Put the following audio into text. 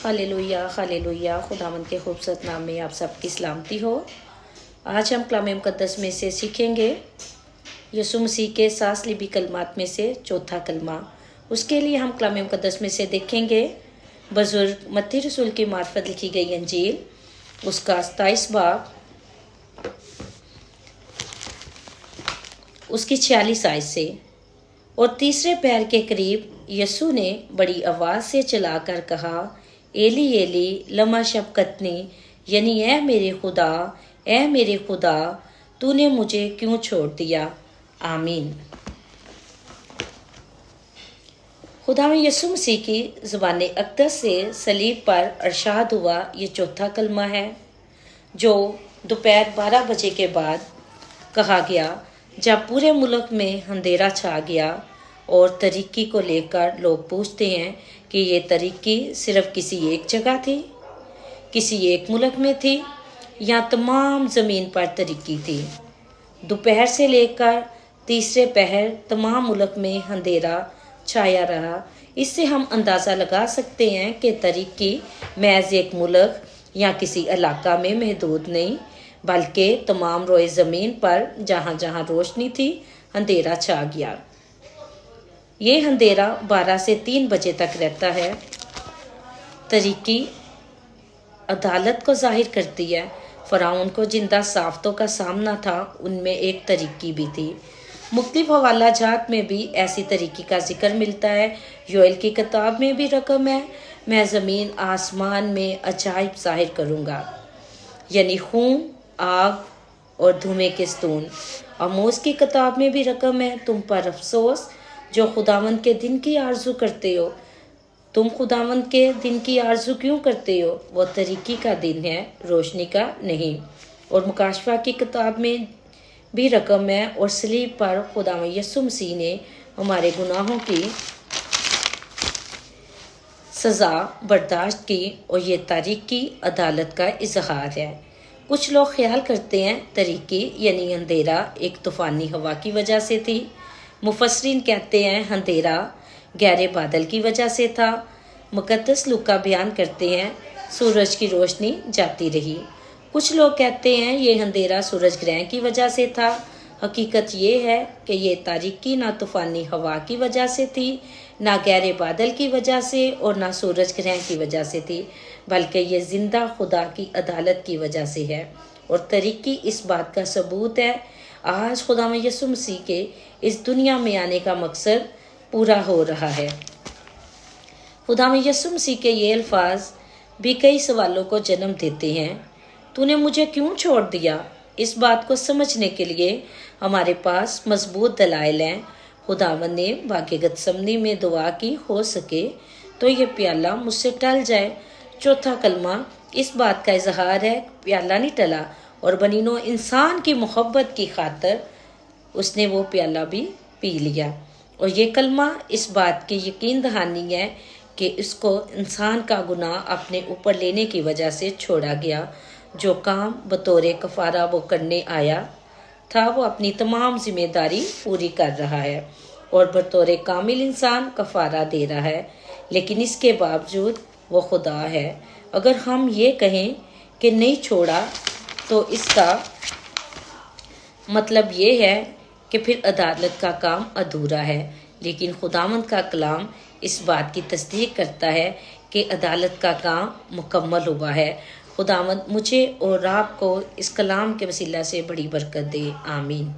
Hallelujah hallelujah. खुदावंद के खूबसूरत नाम में आप सबकी सलामती हो। आज हम कलाम मुक़द्दस में से सीखेंगे यीशु मसीह के 7 लिबी कलमात में से चौथा कलमा। उसके लिए हम कलाम मुक़द्दस में से देखेंगे बुज़ुर्ग मत्ती रसूल की मार्फत लिखी गई अंजील, उसका 27 बाब, उसकी 46 आयत से। और तीसरे पैर के करीब यीशु ने बड़ी आवाज़ से चलाकर कहा, एली एली लमा शबक्तनी, यानी ऐ मेरे खुदा तूने मुझे क्यों छोड़ दिया। आमीन। खुदा में यीशु मसीह की ज़ुबान अक़दस से सलीब पर इरशाद हुआ ये चौथा कलमा है, जो दोपहर 12 बजे के बाद कहा गया, जब पूरे मुल्क में अंधेरा छा गया और तरीकी को लेकर लोग पूछते हैं कि ये तरीकी सिर्फ किसी एक जगह थी, किसी एक मुल्क में थी, या तमाम ज़मीन पर तरीकी थी। दोपहर से लेकर तीसरे पहर तमाम मुल्क में अंधेरा छाया रहा। इससे हम अंदाज़ा लगा सकते हैं कि तरीकी महज एक मुल्क या किसी इलाका में महदूद नहीं, बल्कि तमाम रोए ज़मीन पर जहाँ जहाँ रोशनी थी अंधेरा छा गया। ये अंधेरा 12 से 3 बजे तक रहता है। तरीकी अदालत को जाहिर करती है। फ़िरौन को जिन साफ्तों का सामना था उनमें एक तरीकी भी थी। मुख्तलिफ हवाला जात में भी ऐसी तरीकी का जिक्र मिलता है। योएल की किताब में भी रकम है, मैं ज़मीन आसमान में अजाइब ज़ाहिर करूँगा, यानी खून, आग और धुएं के स्तून। आमोस की किताब में भी रकम है, तुम पर अफसोस जो खुदावंद के दिन की आरजू करते हो। तुम खुदावंद के दिन की आरजू क्यों करते हो? वो तरीकी का दिन है, रोशनी का नहीं। और मुकाशफा की किताब में भी रकम है, और सलीब पर खुदावंद यीशु मसीह ने हमारे गुनाहों की सज़ा बर्दाश्त की, और ये तारीकी अदालत का इजहार है। कुछ लोग ख्याल करते हैं तरीकी यानी अंधेरा एक तूफ़ानी हवा की वजह से थी। मुफस्सिरीन कहते हैं अंधेरा गहरे बादल की वजह से था। मुक़द्दस लूका बयान करते हैं सूरज की रोशनी जाती रही। कुछ लोग कहते हैं ये अंधेरा सूरज ग्रहण की वजह से था। हकीकत ये है कि ये तारीकी ना तूफ़ानी हवा की वजह से थी, ना गहरे बादल की वजह से, और ना सूरज ग्रहण की वजह से थी, बल्कि ये जिंदा खुदा की अदालत की वजह से है। और तरीकी इस बात का सबूत है, आज खुदा में यीशु मसीह के इस दुनिया में आने का मकसद पूरा हो रहा है। खुदा में यीशु मसीह के ये अल्फाज भी कई सवालों को जन्म देते हैं। तूने मुझे क्यों छोड़ दिया? इस बात को समझने के लिए हमारे पास मजबूत दलाइल हैं। खुदावंद ने बागे गतसमनी में दुआ की, हो सके तो ये प्याला मुझसे टल जाए। चौथा कलमा इस बात का इजहार है, प्याला नहीं टला, और बनीनो इंसान की मोहब्बत की खातर उसने वो प्याला भी पी लिया। और ये कलमा इस बात की यकीन दहानी है कि इसको इंसान का गुनाह अपने ऊपर लेने की वजह से छोड़ा गया। जो काम बतौर कफ़ारा वो करने आया था, वो अपनी तमाम जिम्मेदारी पूरी कर रहा है और बतौर कामिल इंसान कफ़ारा दे रहा है, लेकिन इसके बावजूद वो खुदा है। अगर हम ये कहें कि नहीं छोड़ा, तो इसका मतलब ये है कि फिर अदालत का काम अधूरा है। लेकिन खुदावंद का कलाम इस बात की तस्दीक करता है कि अदालत का काम मुकम्मल हुआ है। खुदावंद मुझे और आपको इस कलाम के वसीला से बड़ी बरकत दे। आमीन।